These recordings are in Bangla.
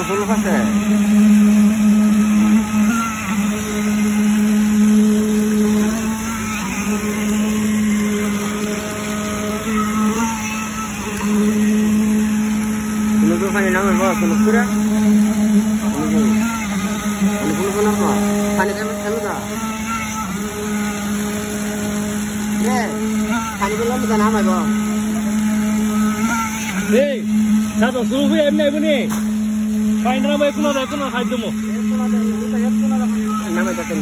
ষোলো আছে পানি নামে ষোলো পুরা পানি খেলো না পানি বললাম তো নামাইব এই দাদা শুরু এমনি এমনি পানি নামাই কোনো খাদ্য নামাই যাচ্ছেন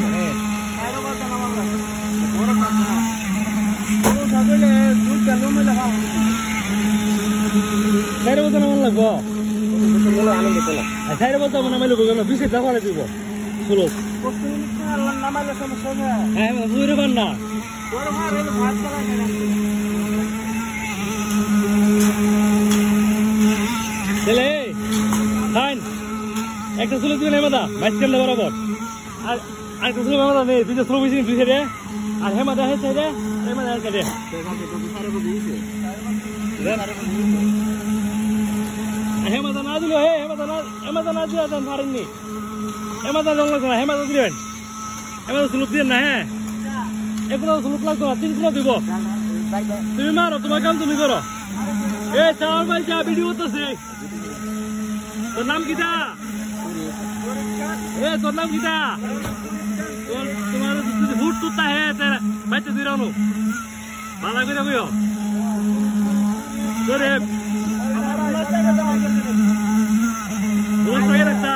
সাইড বলতে নামান লাগবো আনন্দ পেল সাইড বলতে নামাই লাগবো কেন বিশেষ দেখা দিব শুরু হ্যাঁ বুঝতে পার না ছেলে ফাইন একটা স্লো দিবেন হেমাদা বাইশ কেন্দ্র বরাবর আর একটা স্লো হেমাদা নেই দুইটা স্লো বেশি দুই সাইডে আর হেমাদা হে সাইডে হেমাদা হে সাইডে হেমাদা না দিল হে হেমাদা না দিয়ে দেন পারেননি হেমাদা জল লাগতো না হেমাদা দিবেন হেমাদা স্লুপ দিবেন না হ্যাঁ এগুলো স্লুপ লাগতো না 3 কিলো দিব তুমি মারো তোমার কাম তুমি করো এ চার ভাই যা ভিডিও করতেছে তোর নাম কিটা এ তোর নাম কিটা তোমার যদি হুট টুটতা হে তেরা বাইতে দিরানো ভালো করে কইও তোরে বল তো রাখতা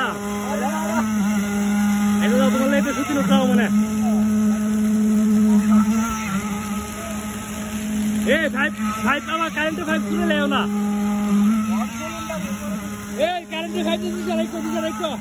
এগুলো তোমার লেতে সুতি লতাও মানে এ ভাই আমার কারেন্ট ফাইভ তুলে লেও না এ কারেন্ট ফাইভ দিতে রাখো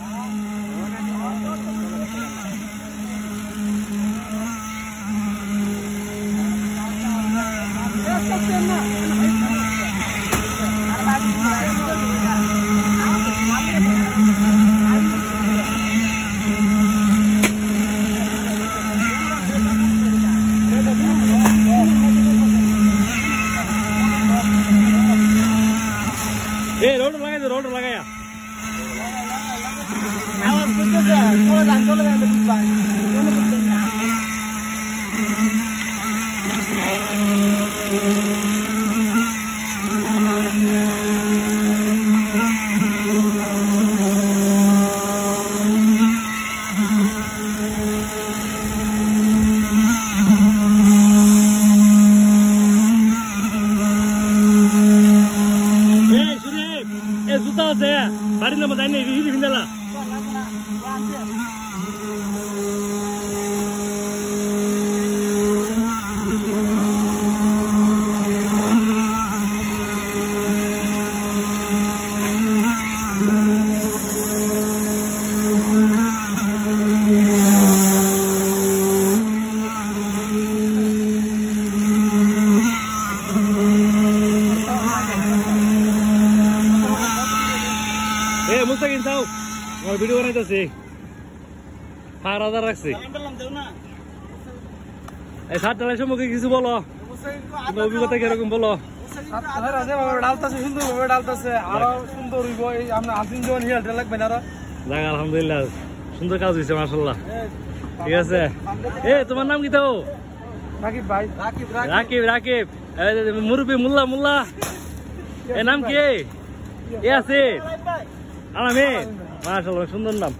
ए रोड लगाया জুতা আছে বাড়ির নামে যাই না হিলি ভিন্দালা মুস্তাকিন চাও আমার ভিডিও বানাইতেছি 5000 রাখছি এই 7 টাকা সম্পর্কে কিছু বলো তোমার অভিজ্ঞতা কিরকম বলো আলহামদুলিল্লাহ সুন্দর কাজ হয়েছে মাশাআল্লাহ ঠিক আছে এ তোমার নাম কি তো রাকিব মুরব্বি মোল্লা এ নাম কি এ আছে আলামিন মাশাআল্লাহ সুন্দর নাম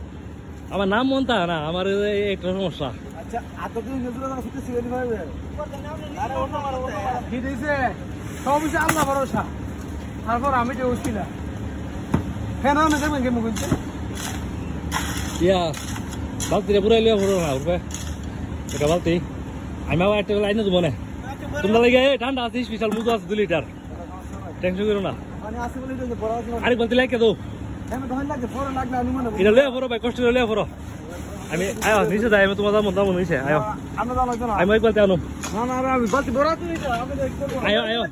আমার নাম মনতা না আমার একটা সমস্যা আচ্ছা এতদিন নজরে রাখতে সিগনি ভাই আরে ওটা মারো কি দিছে সব কিছু আল্লাহ ভরসা তারপর আমি যে উছিলা কেন না দেখবেন কি মুখে ইয়া বালতিরে পুরাই লিয়া ভরো না উপরে এটা বালতি আমি আবার একটা লাইনে দেব না তোমরা লাগে ঠান্ডা আছে স্পেশাল মুজো আছে 2 লিটার টেনশন করো না মানে আছে বলে যে বড় আছে আরে বালতি লাগে দাও আমি ধন লাগে ফোর লাগনা আমি মনে এটা লিয়া ভরো ভাই কষ্ট লিয়া ভরো আমি আয়ো নিচে যাই আমি তোমার দাম নিচে আয়ো আমরা দাম লাগবে না আমি এক বালতি আনো না না আমি বালতি বড় আছে এটা আমি দেখতে আয়ো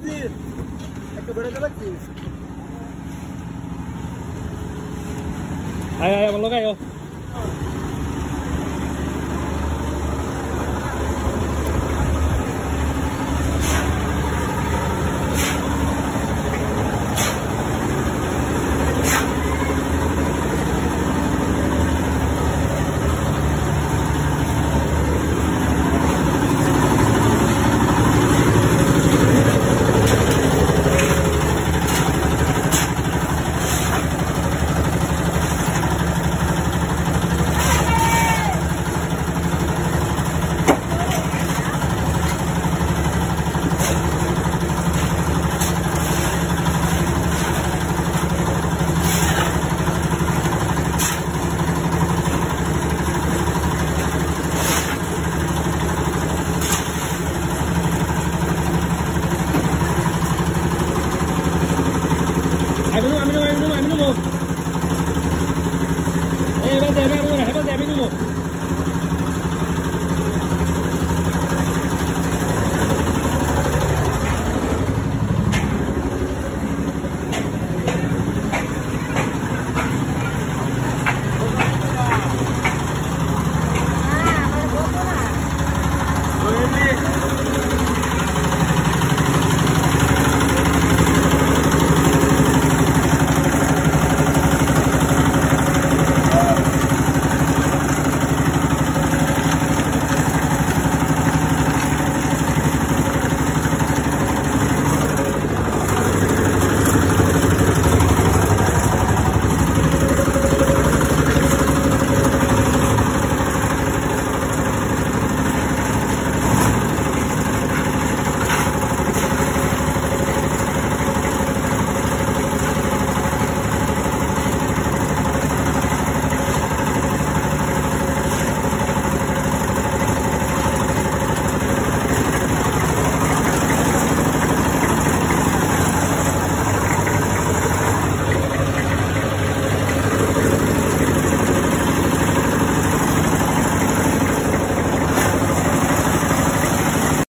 একটা বড় লাগছে আয় আমার লোক আয়ো